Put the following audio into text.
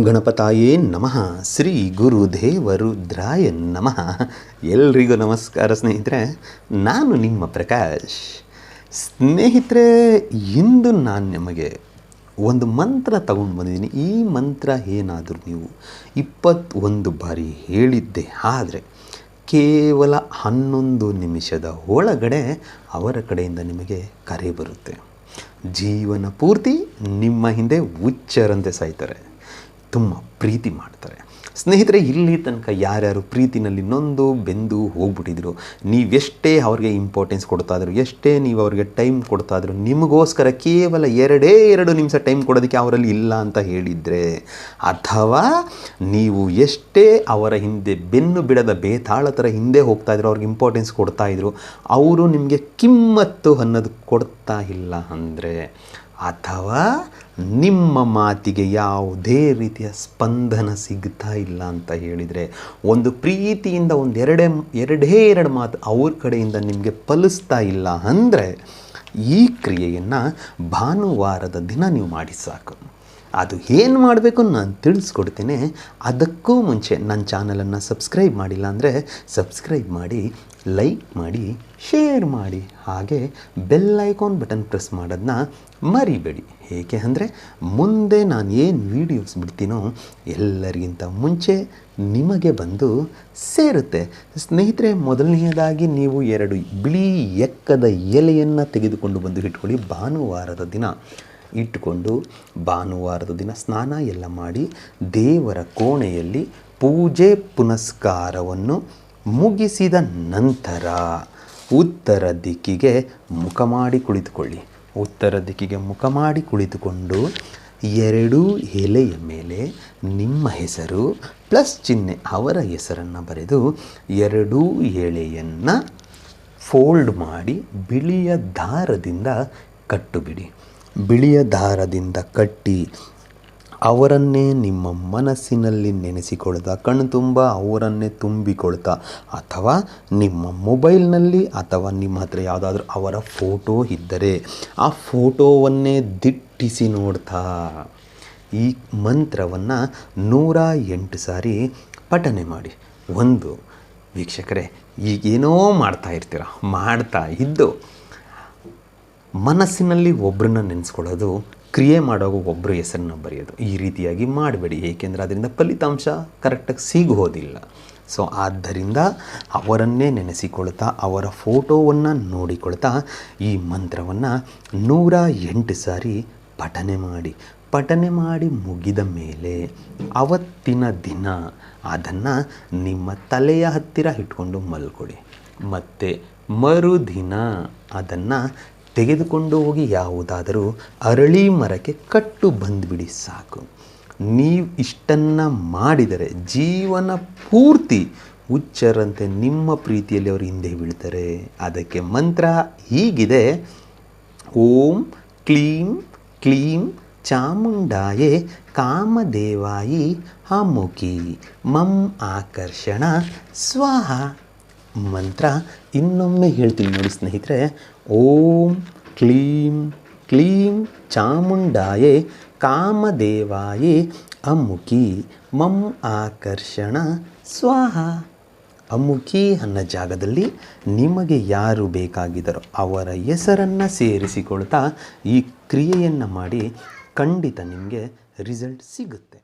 ಗಣಪತಾಯೇ ನಮಃ. ಶ್ರೀ ಗುರುದೇವರುದ್ರಾಯ ನಮಃ. ಎಲ್ರಿಗೂ ನಮಸ್ಕಾರ ಸ್ನೇಹಿತರೆ. ನಾನು ನಿಮ್ಮ ಪ್ರಕಾಶ್. ಸ್ನೇಹಿತರೆ, ಇಂದು ನಾನು ನಿಮಗೆ ಒಂದು ಮಂತ್ರ ತಗೊಂಡು ಬಂದಿದ್ದೀನಿ. ಈ ಮಂತ್ರ ಏನಾದರೂ ನೀವು 21 ಬಾರಿ ಹೇಳಿದ್ದೆ ಆದರೆ ಕೇವಲ 11 ನಿಮಿಷದ ಒಳಗಡೆ ಅವರ ಕಡೆಯಿಂದ ನಿಮಗೆ ಕರೆ ಬರುತ್ತೆ. ಜೀವನ ಪೂರ್ತಿ ನಿಮ್ಮ ಹಿಂದೆ ಹುಚ್ಚರಂತೆ ಸಾಯ್ತಾರೆ, ತುಂಬ ಪ್ರೀತಿ ಮಾಡ್ತಾರೆ. ಸ್ನೇಹಿತರೆ, ಇಲ್ಲಿ ತನಕ ಯಾರ್ಯಾರು ಪ್ರೀತಿನಲ್ಲಿ ನೊಂದು ಬೆಂದು ಹೋಗ್ಬಿಟ್ಟಿದ್ರು, ನೀವೆಷ್ಟೇ ಅವ್ರಿಗೆ ಇಂಪಾರ್ಟೆನ್ಸ್ ಕೊಡ್ತಾಯಿದ್ರು, ಎಷ್ಟೇ ನೀವು ಅವ್ರಿಗೆ ಟೈಮ್ ಕೊಡ್ತಾಯಿದ್ರು, ನಿಮಗೋಸ್ಕರ ಕೇವಲ 2 ನಿಮಿಷ ಟೈಮ್ ಕೊಡೋದಕ್ಕೆ ಅವರಲ್ಲಿ ಇಲ್ಲ ಅಂತ ಹೇಳಿದರೆ, ಅಥವಾ ನೀವು ಎಷ್ಟೇ ಅವರ ಹಿಂದೆ ಬೆನ್ನು ಬಿಡದ ಬೇತಾಳ ಥರ ಹಿಂದೆ ಹೋಗ್ತಾಯಿದ್ರು, ಅವ್ರಿಗೆ ಇಂಪಾರ್ಟೆನ್ಸ್ ಕೊಡ್ತಾಯಿದ್ರು, ಅವರು ನಿಮಗೆ ಕಿಮ್ಮತ್ತು ಅನ್ನೋದು ಕೊಡ್ತಾ ಇಲ್ಲ ಅಂದರೆ, ಅಥವಾ ನಿಮ್ಮ ಮಾತಿಗೆ ಯಾವುದೇ ರೀತಿಯ ಸ್ಪಂದನ ಸಿಗ್ತಾ ಇಲ್ಲ ಅಂತ ಹೇಳಿದರೆ, ಒಂದು ಪ್ರೀತಿಯಿಂದ ಎರಡೇ ಮಾತು ಅವ್ರ ಕಡೆಯಿಂದ ನಿಮಗೆ ಫಲಿಸ್ತಾ ಇಲ್ಲ ಅಂದರೆ, ಈ ಕ್ರಿಯೆಯನ್ನು ಭಾನುವಾರದ ದಿನ ನೀವು ಮಾಡಿ ಸಾಕು. ಅದು ಏನು ಮಾಡಬೇಕು ನಾನು ತಿಳಿಸ್ಕೊಡ್ತೇನೆ. ಅದಕ್ಕೂ ಮುಂಚೆ ನನ್ನ ಚಾನಲನ್ನು ಸಬ್ಸ್ಕ್ರೈಬ್ ಮಾಡಿಲ್ಲ ಅಂದರೆ ಸಬ್ಸ್ಕ್ರೈಬ್ ಮಾಡಿ, ಲೈಕ್ ಮಾಡಿ, ಶೇರ್ ಮಾಡಿ, ಹಾಗೆ ಬೆಲ್ ಐಕಾನ್ ಬಟನ್ ಪ್ರೆಸ್ ಮಾಡೋದನ್ನ ಮರಿಬೇಡಿ. ಏಕೆ ಅಂದರೆ ಮುಂದೆ ನಾನು ಏನು ವೀಡಿಯೋಸ್ ಬಿಡ್ತೀನೋ ಎಲ್ಲರಿಗಿಂತ ಮುಂಚೆ ನಿಮಗೆ ಬಂದು ಸೇರುತ್ತೆ. ಸ್ನೇಹಿತರೆ, ಮೊದಲನೆಯದಾಗಿ ನೀವು 2 ಬಿಳಿ ಎಕ್ಕದ ಎಲೆಯನ್ನು ತೆಗೆದುಕೊಂಡು ಬಂದು ಇಟ್ಕೊಳ್ಳಿ. ಭಾನುವಾರದ ದಿನ ಇಟ್ಟುಕೊಂಡು ಭಾನುವಾರದ ದಿನ ಸ್ನಾನ ಎಲ್ಲ ಮಾಡಿ ದೇವರ ಕೋಣೆಯಲ್ಲಿ ಪೂಜೆ ಪುನಸ್ಕಾರವನ್ನು ಮುಗಿಸಿದ ನಂತರ ಉತ್ತರ ದಿಕ್ಕಿಗೆ ಮುಖ ಮಾಡಿ ಕುಳಿತುಕೊಳ್ಳಿ. ಉತ್ತರ ದಿಕ್ಕಿಗೆ ಮುಖ ಮಾಡಿ ಕುಳಿತುಕೊಂಡು 2 ಎಲೆಯ ಮೇಲೆ ನಿಮ್ಮ ಹೆಸರು ಪ್ಲಸ್ ಚಿಹ್ನೆ ಅವರ ಹೆಸರನ್ನು ಬರೆದು 2 ಎಳೆಯನ್ನು ಫೋಲ್ಡ್ ಮಾಡಿ ಬಿಳಿಯ ದಾರದಿಂದ ಕಟ್ಟುಬಿಡಿ. ಬಿಳಿಯ ದಾರದಿಂದ ಕಟ್ಟಿ ಅವರನ್ನೇ ನಿಮ್ಮ ಮನಸ್ಸಿನಲ್ಲಿ ನೆನೆಸಿಕೊಳ್ತಾ, ಕಣ್ಣು ತುಂಬ ಅವರನ್ನೇ ತುಂಬಿಕೊಳ್ತಾ, ಅಥವಾ ನಿಮ್ಮ ಮೊಬೈಲ್ನಲ್ಲಿ ಅಥವಾ ನಿಮ್ಮ ಹತ್ರ ಯಾವುದಾದ್ರೂ ಅವರ ಫೋಟೋ ಇದ್ದರೆ ಆ ಫೋಟೋವನ್ನೇ ದಿಟ್ಟಿಸಿ ನೋಡ್ತಾ ಈ ಮಂತ್ರವನ್ನು 108 ಸಾರಿ ಪಠನೆ ಮಾಡಿ. ಒಂದು ವೀಕ್ಷಕರೇ, ಈಗೇನೋ ಮಾಡ್ತಾ ಇದ್ದು ಮನಸ್ಸಿನಲ್ಲಿ ಒಬ್ಬರನ್ನ ನೆನೆಸ್ಕೊಳ್ಳೋದು, ಕ್ರಿಯೆ ಮಾಡೋದು ಒಬ್ಬರ ಹೆಸರನ್ನ ಬರೆಯೋದು, ಈ ರೀತಿಯಾಗಿ ಮಾಡಬೇಡಿ. ಏಕೆಂದರೆ ಅದರಿಂದ ಫಲಿತಾಂಶ ಕರೆಕ್ಟಾಗಿ ಸಿಗೋದಿಲ್ಲ. ಸೊ ಆದ್ದರಿಂದ ಅವರನ್ನೇ ನೆನೆಸಿಕೊಳ್ತಾ ಅವರ ಫೋಟೋವನ್ನು ನೋಡಿಕೊಳ್ತಾ ಈ ಮಂತ್ರವನ್ನು 108 ಸಾರಿ ಪಠನೆ ಮಾಡಿ ಮುಗಿದ ಮೇಲೆ ಅವತ್ತಿನ ದಿನ ಅದನ್ನು ನಿಮ್ಮ ತಲೆಯ ಹತ್ತಿರ ಇಟ್ಕೊಂಡು ಮಲ್ಕೊಳ್ಳಿ. ಮತ್ತು ಮರುದಿನ ಅದನ್ನು ತೆಗೆದುಕೊಂಡು ಹೋಗಿ ಯಾವುದಾದರೂ ಅರಳಿ ಮರಕ್ಕೆ ಕಟ್ಟು ಬಂದುಬಿಡಿ ಸಾಕು. ನೀವು ಇಷ್ಟನ್ನು ಮಾಡಿದರೆ ಜೀವನ ಪೂರ್ತಿ ಹುಚ್ಚರಂತೆ ನಿಮ್ಮ ಪ್ರೀತಿಯಲ್ಲಿ ಅವರು ಹಿಂದೆ ಬೀಳ್ತಾರೆ. ಅದಕ್ಕೆ ಮಂತ್ರ ಹೀಗಿದೆ: ಓಂ ಕ್ಲೀಂ ಕ್ಲೀಂ ಚಾಮುಂಡಾಯೇ ಕಾಮದೇವಾಯಿ ಅಮುಖಿ ಮಂ ಆಕರ್ಷಣ ಸ್ವಾಹ. ಮಂತ್ರ ಇನ್ನೊಮ್ಮೆ ಹೇಳ್ತೀನಿ ನೋಡಿ ಸ್ನೇಹಿತರೆ. ಓಂ ಕ್ಲೀಂ ಕ್ಲೀಂ ಚಾಮುಂಡಾಯೇ ಕಾಮದೇವಾಯೇ ಅಮುಖಿ ಮಂ ಆಕರ್ಷಣ ಸ್ವಾಹ. ಅಮುಖಿ ಅನ್ನೋ ಜಾಗದಲ್ಲಿ ನಿಮಗೆ ಯಾರು ಬೇಕಾಗಿದ್ದಾರೋ ಅವರ ಹೆಸರನ್ನು ಸೇರಿಸಿಕೊಳ್ತಾ ಈ ಕ್ರಿಯೆಯನ್ನು ಮಾಡಿ, ಖಂಡಿತ ನಿಮಗೆ ರಿಸಲ್ಟ್ ಸಿಗುತ್ತೆ.